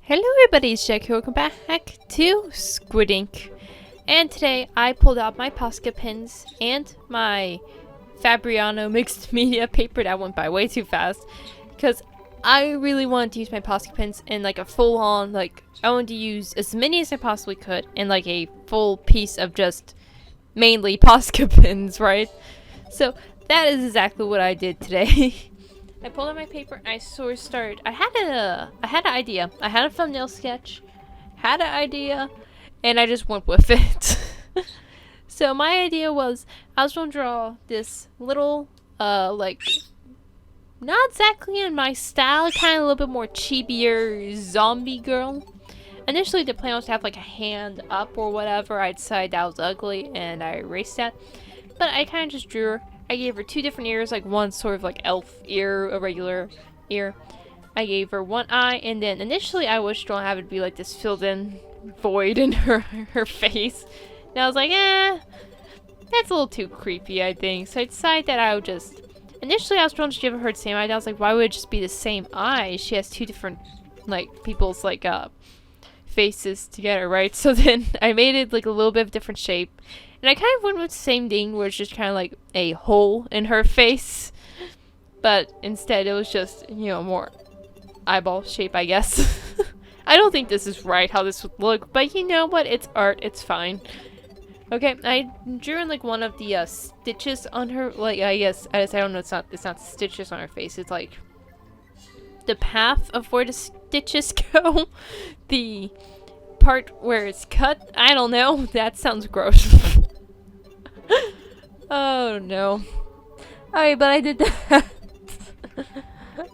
Hello everybody, it's Jack here. Welcome back to Squid Ink. And today I pulled out my Posca pens and my Fabriano mixed media paper. That went by way too fast because I really wanted to use my Posca pens in like a full-on, I wanted to use as many as I possibly could in like a full piece of just mainly Posca pens, right? So that is exactly what I did today. I pulled out my paper and I sort of started. I had an idea. I had a thumbnail sketch, had an idea, and I just went with it. So my idea was I was going to draw this little, not exactly in my style, kind of a little bit more chibier zombie girl. Initially, the plan was to have like a hand up or whatever. I decided that was ugly and I erased that. But I kind of just drew her. I gave her two different ears, like one sort of like elf ear, a regular ear. I gave her one eye, and then initially I was going to have it be like this filled in void in her face. And I was like, that's a little too creepy, I think. So I decided that I would just, initially I was going to give her the same eye. I was like, why would it just be the same eye? She has two different, people's, faces together, right? So then I made it like a little bit of different shape. And I kind of went with the same thing where it's just kind of like a hole in her face. But instead it was just, more eyeball shape, I guess. I don't think this is right how this would look. But you know what? It's art. It's fine. Okay, I drew in like one of the stitches on her. I don't know. It's not stitches on her face. It's like the path of where the stitches go. The part where it's cut. I don't know. That sounds gross. Oh no. Alright, but I did that.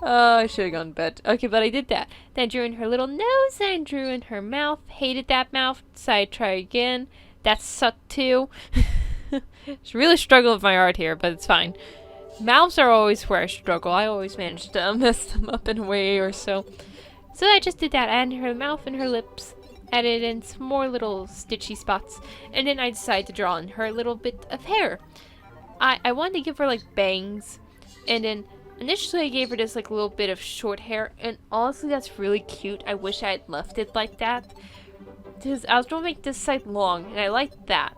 Oh, I should have gone to bed. Okay, but I did that. Then I drew in her little nose and drew in her mouth. Hated that mouth. Decided to try again. That sucked too. Just really struggling with my art here, but it's fine. Mouths are always where I struggle. I always manage to mess them up in a way or so. So I just did that. I added her mouth and her lips. Added in some more little stitchy spots. And then I decided to draw in her little bit of hair. I wanted to give her like bangs. And then initially I gave her this like little bit of short hair. And honestly that's really cute. I wish I had left it like that. Because I was going to make this side long. And I liked that.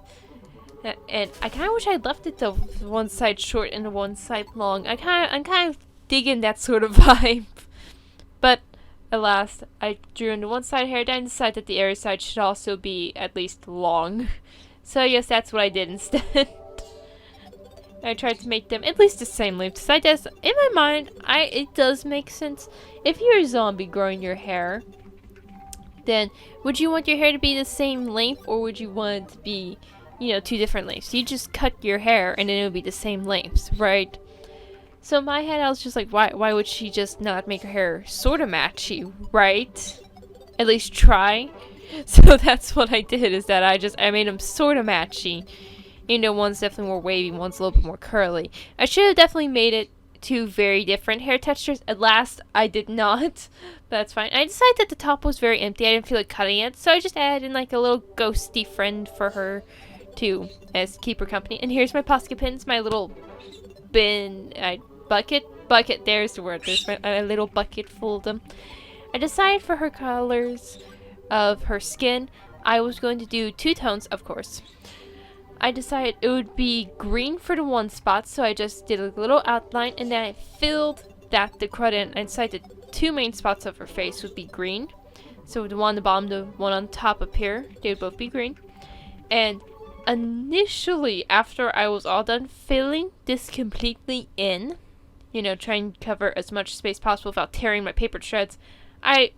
And I kind of wish I had left it the one side short and the one side long. I'm kind of digging that sort of vibe. But at last, I drew in the one side hair, then decided that the other side should also be at least long. So I guess that's what I did instead. I tried to make them at least the same length. So I guess, in my mind, it does make sense. If you're a zombie growing your hair, then would you want your hair to be the same length, or would you want it to be, two different lengths? You just cut your hair and then it would be the same lengths, right? So in my head, I was just like, why would she just not make her hair sort of matchy, right? At least try. So that's what I did, is that I made them sort of matchy. One's definitely more wavy, one's a little bit more curly. I should have definitely made it two very different hair textures. At last, I did not. But that's fine. I decided that the top was very empty. I didn't feel like cutting it. So I just added in like a little ghosty friend for her to keep her company. And here's my Posca pens, my little bin, bucket, there's the word, there's a little bucket full of them. I decided for her colors of her skin, I was going to do two tones, of course. I decided it would be green for the one spot, so I just did a little outline, and then I filled that the crud in. I decided the two main spots of her face would be green. So the one on the bottom, the one on top up here, they would both be green. And initially, after I was all done filling this completely in, trying to cover as much space possible without tearing my paper to shreds, I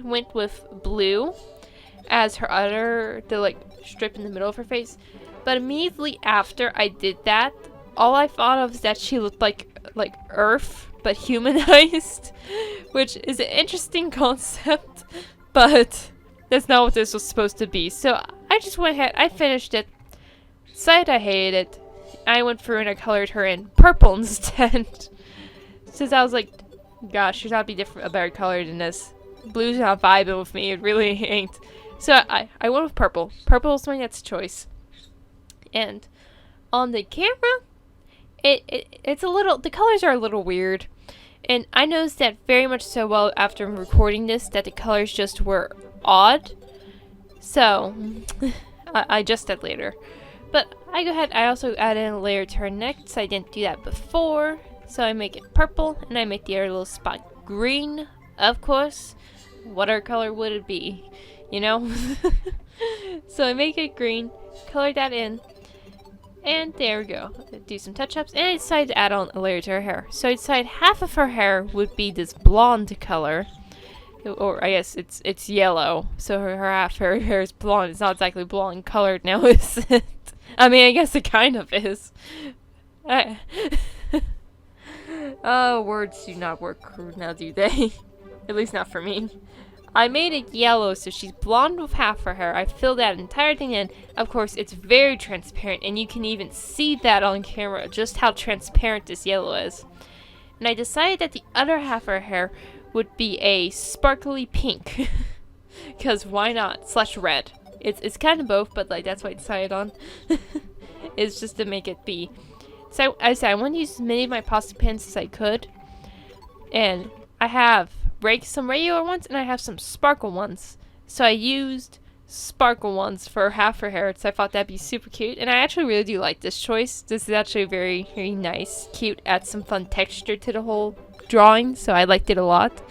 went with blue as her the strip in the middle of her face. But immediately after I did that, all I thought of is that she looked like Earth, but humanized, which is an interesting concept, but that's not what this was supposed to be. So I just went ahead, I finished it, decided I hated it. I went through and I colored her in purple instead. Since I was like, gosh, she's not be a better color than this. Blue's not vibing with me, it really ain't. So I went with purple. Purple is my next choice. And on the camera, it's a little, the colors are a little weird. And I noticed that very much so well after recording this, that the colors just were odd. So, I adjust that later. But I go ahead, I also add in a layer to her neck, so I didn't do that before. So I make it purple, and I make the other little spot green, of course. What other color would it be? You know? So I make it green, color that in, and there we go. Do some touch-ups, and I decided to add on a layer to her hair. So I decided half of her hair would be this blonde color, or I guess it's yellow. So her half her hair is blonde. It's not exactly blonde colored now, is it? I mean, I guess it kind of is. Words do not work now, do they? At least not for me. I made it yellow, so she's blonde with half her hair. I filled that entire thing in. Of course, it's very transparent, and you can even see that on camera, just how transparent this yellow is. And I decided that the other half of her hair would be a sparkly pink. Because why not? Slash red. It's kind of both, but like that's what I decided on. It's just to make it be. So I said I want to use as many of my Posca pens as I could. And I have some regular ones, and I have some sparkle ones. So I used sparkle ones for half her hair, so I thought that'd be super cute. And I actually really do like this choice. This is actually very, very nice, cute, adds some fun texture to the whole drawing, so I liked it a lot.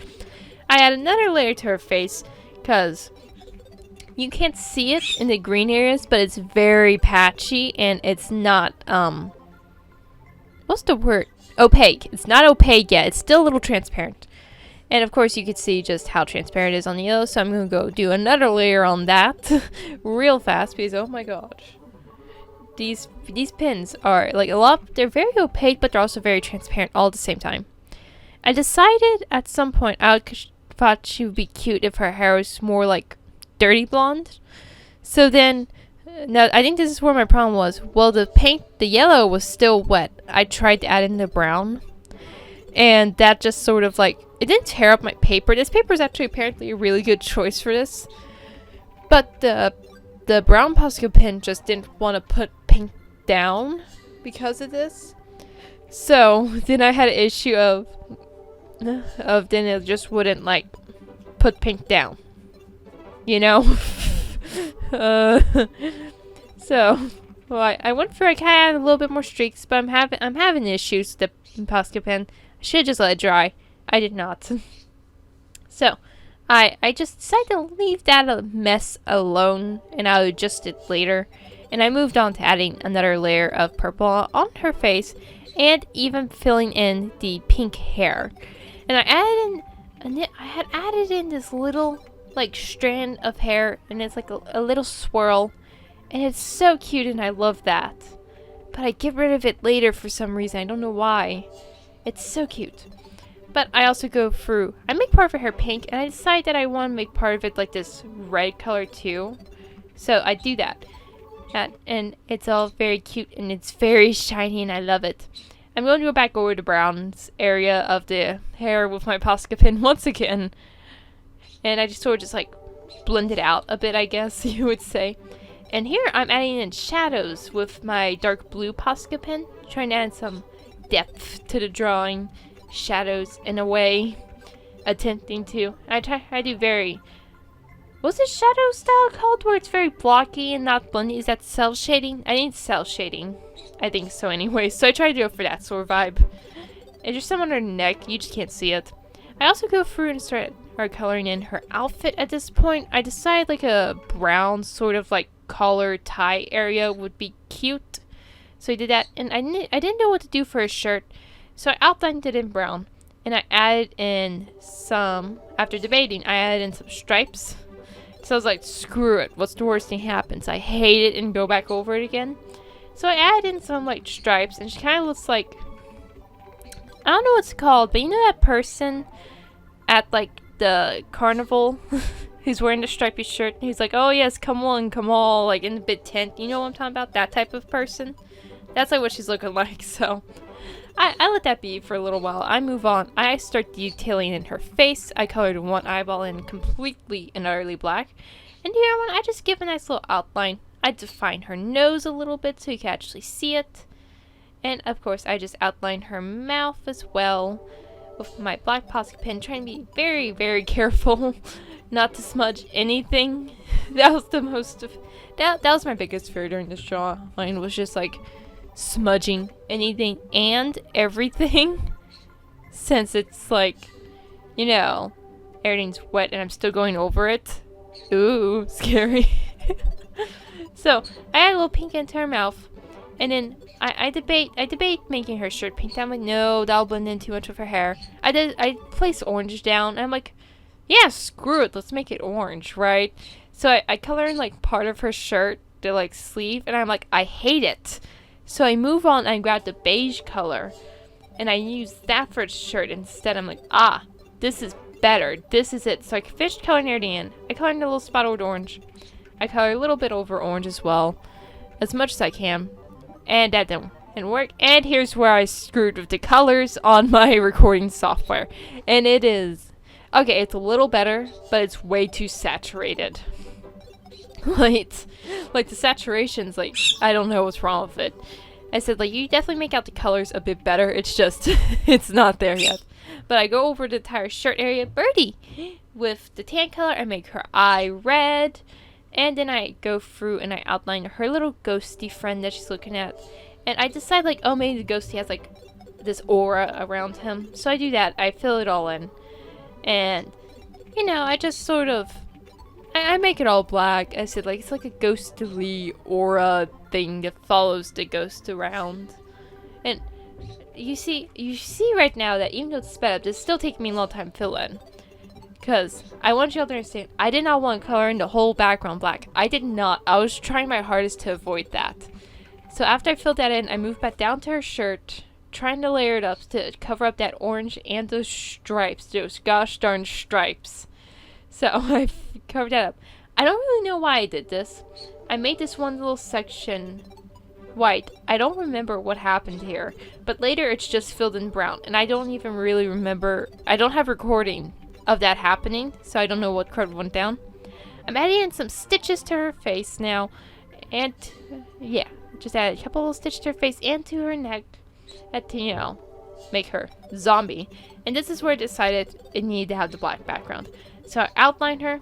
I add another layer to her face, because you can't see it in the green areas, but it's very patchy, and it's not, what's the word? Opaque. It's not opaque yet. It's still a little transparent. And of course you can see just how transparent it is on the yellow, so I'm going to go do another layer on that real fast because oh my gosh. These pins are like they're very opaque, but they're also very transparent all at the same time. I decided at some point I thought she would be cute if her hair was more like dirty blonde. So then, now I think this is where my problem was. Well, the yellow was still wet. I tried to add in the brown, and that just sort of like, it didn't tear up my paper. This paper is actually apparently a really good choice for this. But the brown Posca pen just didn't want to put pink down because of this. So then I had an issue of then it just wouldn't like put pink down. You know? So well, I went for, I kind of added a little bit more streaks, but I'm having issues with the Posca pen. I should have just let it dry. I did not. So I just decided to leave that a mess alone, and I'll adjust it later. And I moved on to adding another layer of purple on her face, and even filling in the pink hair. And I had added in this little like strand of hair, and it's like a little swirl, and it's so cute, and I love that. But I get rid of it later for some reason. I don't know why. It's so cute. But I also go through, I make part of her hair pink, and I decide that I want to make part of it like this red color too. So I do that. And it's all very cute, and it's very shiny, and I love it. I'm going to go back over the browns area of the hair with my Posca pen once again. And I just sort of just like blend it out a bit, I guess you would say. And here I'm adding in shadows with my dark blue Posca pen, trying to add some depth to the drawing. Shadows in a way, attempting to. I do very. What's the shadow style called where it's very blocky and not blending? Is that cell shading? I think cell shading. I think so anyway. So I try to go for that sort of vibe. And just some on her neck. You just can't see it. I also go through and start coloring in her outfit at this point. I decided like a brown sort of like collar tie area would be cute. So I did that. And I didn't know what to do for a shirt. So I outlined it in brown, and I added in some, after debating, I added in some stripes. So I was like, screw it, what's the worst thing happens? I hate it and go back over it again. So I added in some like stripes, and she kind of looks like, I don't know what it's called, but you know that person at like the carnival who's wearing the stripy shirt? He's like, oh yes, come on, come all, like in the big tent. You know what I'm talking about? That type of person. That's like what she's looking like, so I let that be for a little while. I move on. I start detailing in her face. I colored one eyeball in completely and utterly black. And the other one, I just give a nice little outline. I define her nose a little bit so you can actually see it. And of course, I just outline her mouth as well with my black Posca pen, trying to be very, very careful not to smudge anything. That was the most of that was my biggest fear during this drawing, was just like smudging anything and everything, since it's like, you know, everything's wet and I'm still going over it. Ooh, scary. So I add a little pink into her mouth, and then I debate making her shirt pink. I'm like, no, that'll blend in too much with her hair. I place orange down, and I'm like, yeah, screw it, let's make it orange, right? So I color in like part of her shirt, the like sleeve, and I'm like, I hate it. So I move on and grab the beige color, and I use that for the shirt instead. I'm like, this is better. This is it. So I finished coloring everything in. I colored in a little spot with orange. I color a little bit over orange as well, as much as I can. And that didn't work. And here's where I screwed with the colors on my recording software. And it is, okay, it's a little better, but it's way too saturated. like the saturation's like, I don't know what's wrong with it. I said, like, you definitely make out the colors a bit better. It's just, it's not there yet. But I go over the entire shirt area, Birdie, with the tan color. I make her eye red. And then I go through and I outline her little ghosty friend that she's looking at. And I decide, like, oh, maybe the ghosty has, like, this aura around him. So I do that. I fill it all in. And, you know, I just sort of, I make it all black. I said, like, it's like a ghostly aura thing that follows the ghost around. And you see right now that even though it's sped up, it's still taking me a long time to fill in. Because I want y'all to understand, I did not want to color in the whole background black. I did not. I was trying my hardest to avoid that. So after I filled that in, I moved back down to her shirt, trying to layer it up to cover up that orange and those stripes, those gosh darn stripes. So I covered that up. I don't really know why I did this. I made this one little section white. I don't remember what happened here, but later it's just filled in brown, and I don't even really remember. I don't have recording of that happening, so I don't know what crud went down. I'm adding in some stitches to her face now, and yeah, just add a couple little stitches to her face and to her neck, to, you know, make her zombie. And this is where I decided it needed to have the black background. So I outline her,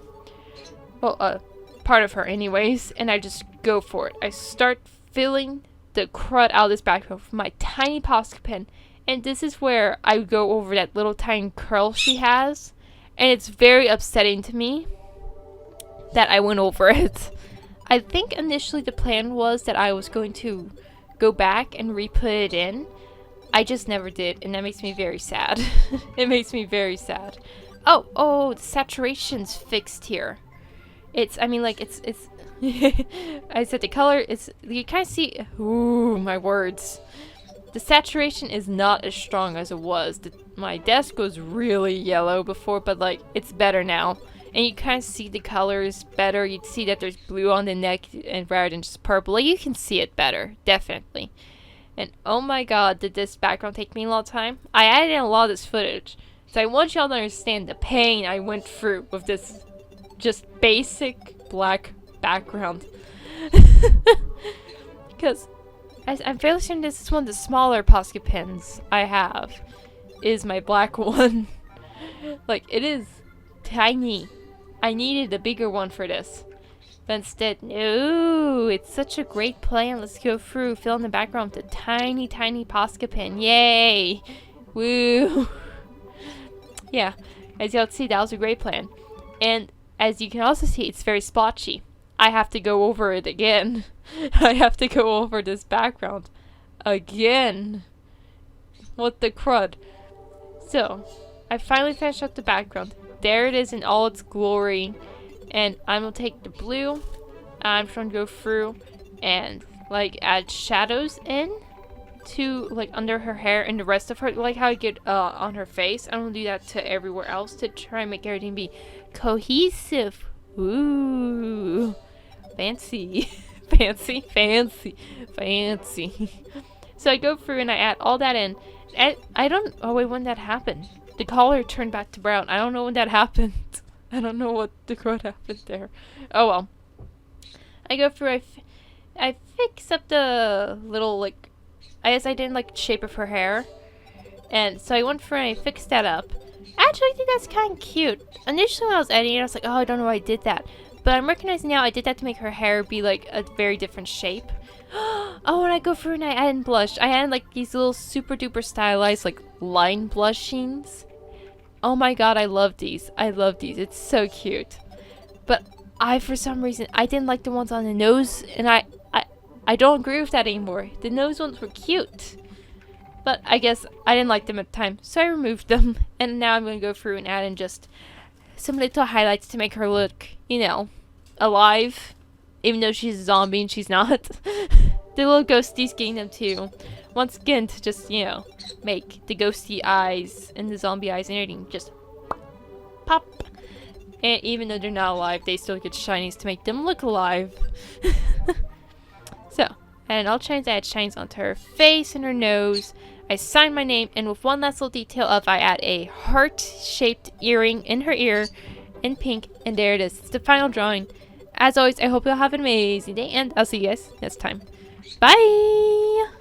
well, part of her anyways, and I just go for it. I start filling the crud out of this background with my tiny Posca pen, and this is where I go over that little tiny curl she has. And it's very upsetting to me that I went over it. I think initially the plan was that I was going to go back and re-put it in. I just never did, and that makes me very sad. It makes me very sad. Oh, the saturation's fixed here. I mean, like, it's I said the color is, you kind of see, ooh, my words. The saturation is not as strong as it was. My desk was really yellow before, but like, it's better now. And you kind of see the colors better. You'd see that there's blue on the neck and rather than just purple. Like, you can see it better, definitely. And oh my god, did this background take me a lot of time? I added in a lot of this footage. So I want y'all to understand the pain I went through with this just basic black background. Because I'm fairly certain this is one of the smaller Posca pens I have. Is my black one. Like, it is tiny. I needed a bigger one for this. But instead, no, it's such a great plan. Let's go through, fill in the background with a tiny, tiny Posca pen. Yay! Woo! Yeah, as y'all see, that was a great plan. And as you can also see, it's very splotchy. I have to go over it again. I have to go over this background again. What the crud? So, I finally finished up the background. There it is in all its glory. And I'm going to take the blue. I'm trying to go through and, like, add shadows in to, like, under her hair and the rest of her. Like how I get on her face. I'm going to do that to everywhere else to try and make everything be cohesive. Ooh. Fancy. Fancy. Fancy. Fancy. So I go through and I add all that in. I don't... Oh, wait, when that happened? The color turned back to brown. I don't know when that happened. I don't know what the crud happened there. Oh, well. I go through... I fix up the little, like... I guess I didn't like the shape of her hair. And so I went for and I fixed that up. Actually, I think that's kind of cute. Initially when I was editing it, I was like, oh, I don't know why I did that. But I'm recognizing now I did that to make her hair be like a very different shape. Oh, and I go through and I add in blush. I add like these little super duper stylized like line blushings. Oh my god, I love these. I love these. It's so cute. But for some reason, I didn't like the ones on the nose, and I don't agree with that anymore. The nose ones were cute. But I guess I didn't like them at the time, so I removed them. And now I'm going to go through and add in just some little highlights to make her look, you know, alive. Even though she's a zombie and she's not. The little ghosties getting them too. Once again, to just, you know, make the ghosty eyes and the zombie eyes and everything just pop. And even though they're not alive, they still get shinies to make them look alive. So, and I'll change add shines onto her face and her nose. I sign my name, and with one last little detail of I add a heart-shaped earring in her ear in pink, and there it is. It's the final drawing. As always, I hope you'll have an amazing day, and I'll see you guys next time. Bye!